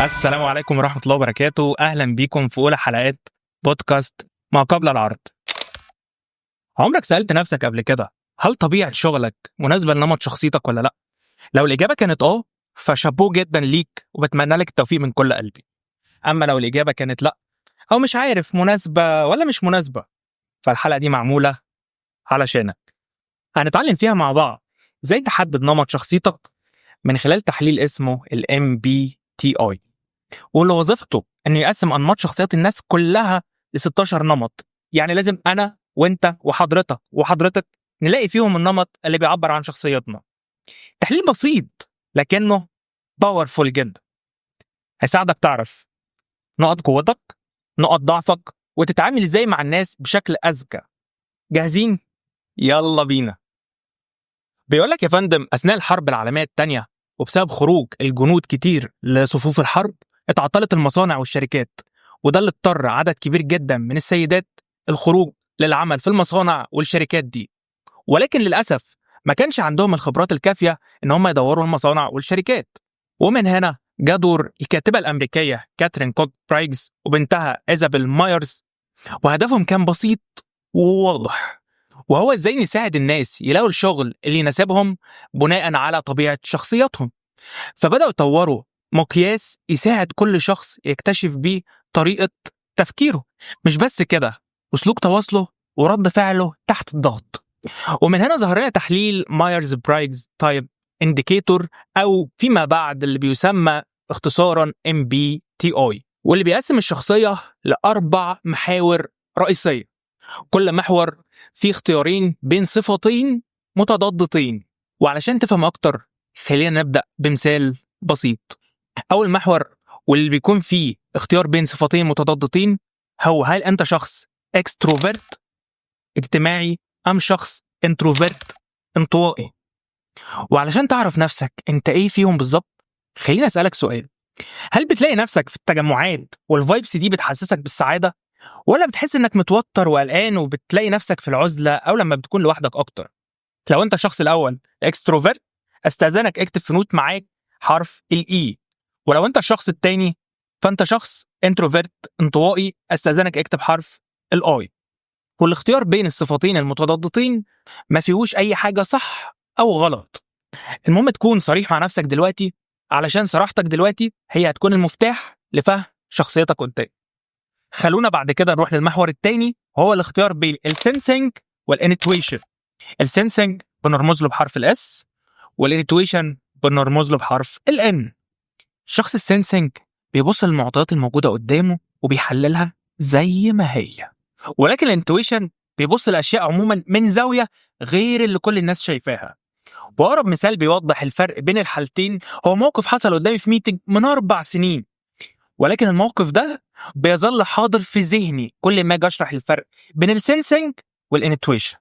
السلام عليكم ورحمة الله وبركاته. أهلا بيكم في أولى حلقات بودكاست ما قبل العرض. عمرك سألت نفسك قبل كده هل طبيعة شغلك مناسبة لنمط شخصيتك ولا لأ؟ لو الإجابة كانت فشابوه جدا ليك وبتمنى لك التوفيق من كل قلبي. أما لو الإجابة كانت لأ أو مش عارف مناسبة ولا مش مناسبة، فالحلقة دي معمولة علشانك. هنتعلم فيها مع بعض إزاي تحدد نمط شخصيتك من خلال تحليل اسمه ال MBTI، واللي وظيفته انه يقسم انماط شخصيات الناس كلها ل 16 نمط. يعني لازم انا وانت وحضرتك نلاقي فيهم النمط اللي بيعبر عن شخصيتنا. تحليل بسيط لكنه باورفول جدا، هيساعدك تعرف نقط قوتك، نقط ضعفك، وتتعامل ازاي مع الناس بشكل اذكى. جاهزين؟ يلا بينا. بيقولك يا فندم، اثناء الحرب العالميه الثانيه وبسبب خروج الجنود كتير لصفوف الحرب اتعطلت المصانع والشركات، وده اللي اضطر عدد كبير جدا من السيدات الخروج للعمل في المصانع والشركات دي. ولكن للأسف ما كانش عندهم الخبرات الكافية إن هم يدوروا المصانع والشركات. ومن هنا جاء دور الكاتبة الأمريكية كاترين كوك برايجز وبنتها إيزابيل مايرز، وهدفهم كان بسيط وواضح، وهو إزاي نساعد الناس يلاقوا الشغل اللي يناسبهم بناء على طبيعة شخصياتهم. فبدأوا يطوروا مقياس يساعد كل شخص يكتشف بيه طريقة تفكيره، مش بس كده، وسلوك تواصله ورد فعله تحت الضغط. ومن هنا ظهر لنا تحليل مايرز برايجز تايب انديكيتور، أو فيما بعد اللي بيسمى اختصارا MBTI، واللي بيقسم الشخصية لأربع محاور رئيسية. كل محور فيه اختيارين بين صفتين متضادتين. وعلشان تفهم أكتر خلينا نبدأ بمثال بسيط. أول محور واللي بيكون فيه اختيار بين صفتين متضادتين هو هل أنت شخص اكستروفيرت اجتماعي أم شخص انتروفيرت انطوائي. وعلشان تعرف نفسك أنت إيه فيهم بالظبط، خليني أسألك سؤال: هل بتلاقي نفسك في التجمعات والفايبس دي بتحسسك بالسعادة، ولا بتحس إنك متوتر وقلقان وبتلاقي نفسك في العزلة أو لما بتكون لوحدك أكتر؟ لو أنت الشخص الأول اكستروفيرت، استأذنك اكتب في نوت معاك حرف الإي. ولو أنت الشخص التاني فأنت شخص انتروفيرت انطوائي، استأذنك اكتب حرف الآي. والاختيار بين الصفتين المتضادتين ما فيهوش أي حاجة صح أو غلط. المهم تكون صريح مع نفسك دلوقتي، علشان صراحتك دلوقتي هي هتكون المفتاح لفهم شخصيتك قدام. خلونا بعد كده نروح للمحور التاني، وهو الاختيار بين السنسنج والانتويشن. السنسنج بنرمز له بحرف الاس، والانتويشن بنرمز له بحرف الان. الشخص السنسنج بيبص للمعطيات الموجودة قدامه وبيحللها زي ما هي، ولكن الانتويشن بيبص للأشياء عموما من زاوية غير اللي كل الناس شايفاها. وأقرب مثال بيوضح الفرق بين الحالتين هو موقف حصل قدامي في ميتنج من 4 سنين، ولكن الموقف ده بيظل حاضر في ذهني كل ما اجي اشرح الفرق بين السنسنج والانتويشن.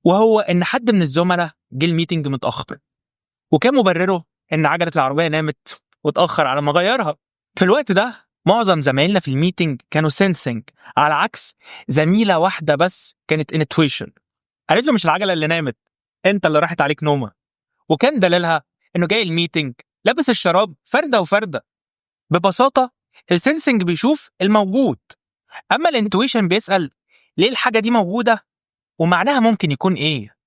وهو ان حد من الزملاء جه الميتنج متاخر، وكان مبرره ان عجله العربيه نامت واتاخر على ما غيرها. في الوقت ده معظم زمايلنا في الميتنج كانوا سنسنج، على عكس زميله واحده بس كانت انتويشن. قالت له مش العجله اللي نامت، انت اللي راحت عليك نومه. وكان دليلها انه جاي الميتنج لابس الشراب فرده وفرده. ببساطه السنسنج بيشوف الموجود، اما الانتويشن بيسال ليه الحاجه دي موجوده ومعناها ممكن يكون ايه.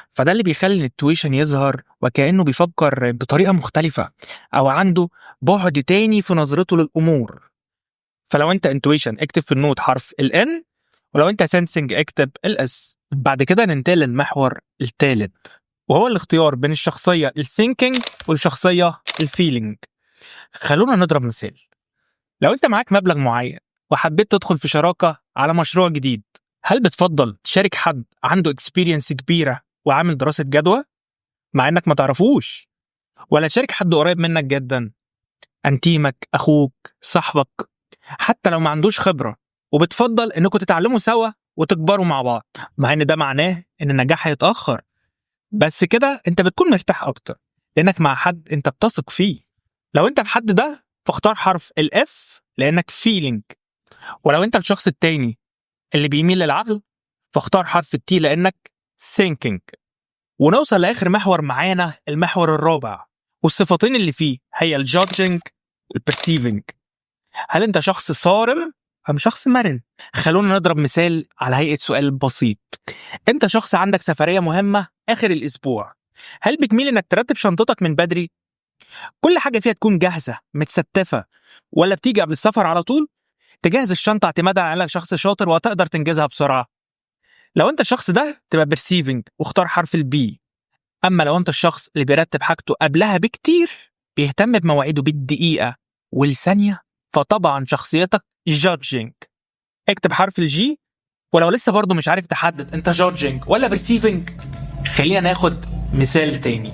فده اللي بيخلي الانتويشن يظهر وكأنه بيفكر بطريقة مختلفة أو عنده بعد تاني في نظرته للأمور. فلو أنت انتويشن اكتب في النوت حرف ال N، ولو أنت سنسنج اكتب ال S. بعد كده ننتقل للمحور الثالث، وهو الاختيار بين الشخصية الثينكينج والشخصية الفيلينج. خلونا نضرب مثال. لو أنت معاك مبلغ معين وحبيت تدخل في شراكة على مشروع جديد، هل بتفضل تشارك حد عنده اكسبيرينس كبيرة وعامل دراسة جدوى مع انك ما تعرفوش، ولا تشارك حد قريب منك جدا، انتيمك، اخوك، صاحبك، حتى لو ما عندوش خبرة، وبتفضل انكم تتعلموا سوا وتكبروا مع بعض، مع ان ده معناه ان النجاح هيتأخر، بس كده انت بتكون مرتاح اكتر لانك مع حد انت بتثق فيه. لو انت الحد ده فاختار حرف الاف لانك فيلينج، ولو انت الشخص التاني اللي بيميل للعقل فاختار حرف التي لانك thinking. ونوصل لآخر محور معانا، المحور الرابع، والصفتين اللي فيه هي الجادجنج البرسيفنج. هل انت شخص صارم ام شخص مرن؟ خلونا نضرب مثال على هيئة سؤال بسيط. انت شخص عندك سفرية مهمة اخر الاسبوع، هل بتميل انك ترتب شنطتك من بدري كل حاجة فيها تكون جاهزة متستفة، ولا بتيجي قبل السفر على طول تجهز الشنطة اعتمادا على انك شخص شاطر وتقدر تنجزها بسرعة؟ لو انت الشخص ده تبقى برسيفنج واختار حرف البي. اما لو انت الشخص اللي بيرتب حاجته قبلها بكتير، بيهتم بمواعيده بالدقيقة والثانية، فطبعا شخصيتك جادجينج. اكتب حرف الجي. ولو لسه برضو مش عارف تحدد انت جادجينج ولا برسيفنج، خلينا ناخد مثال تاني.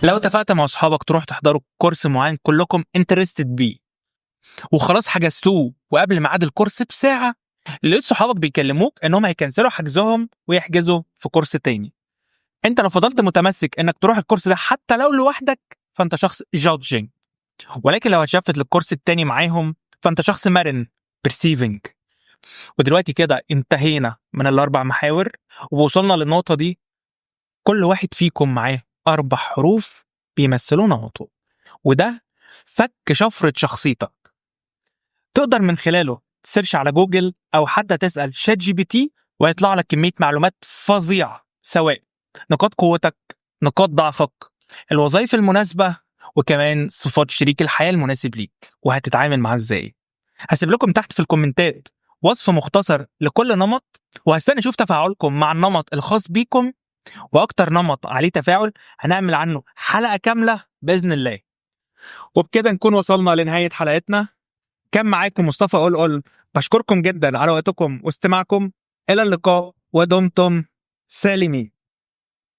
لو اتفقت مع اصحابك تروح تحضروا كورس معين كلكم انترستد بيه، وخلاص حجزتوه وقبل ميعاد الكورس بساعة لقيت صحابك بيكلموك انهم هيكنسلوا حجزهم ويحجزوا في كورس تاني، انت لو فضلت متمسك انك تروح الكورس ده حتى لو لوحدك فانت شخص جادجينج. ولكن لو هتشفت للكورس التاني معاهم فانت شخص مرن perceiving. ودلوقتي كده انتهينا من الاربع محاور ووصلنا للنقطة دي. كل واحد فيكم معاه 4 حروف بيمثلوا نمطه، وده فك شفرة شخصيتك. تقدر من خلاله تسيرش على جوجل او حتى تسأل شات جي بي تي ويطلع لك كمية معلومات فظيعة، سواء نقاط قوتك، نقاط ضعفك، الوظائف المناسبة، وكمان صفات شريك الحياة المناسب ليك وهتتعامل معاه ازاي. هسيب لكم تحت في الكومنتات وصف مختصر لكل نمط، وهستنى اشوف تفاعلكم مع النمط الخاص بيكم، واكتر نمط عليه تفاعل هنعمل عنه حلقة كاملة بإذن الله. وبكده نكون وصلنا لنهاية حلقتنا. كان معاكم مصطفى قول. بشكركم جدا على وقتكم واستماعكم. إلى اللقاء ودمتم سالمين.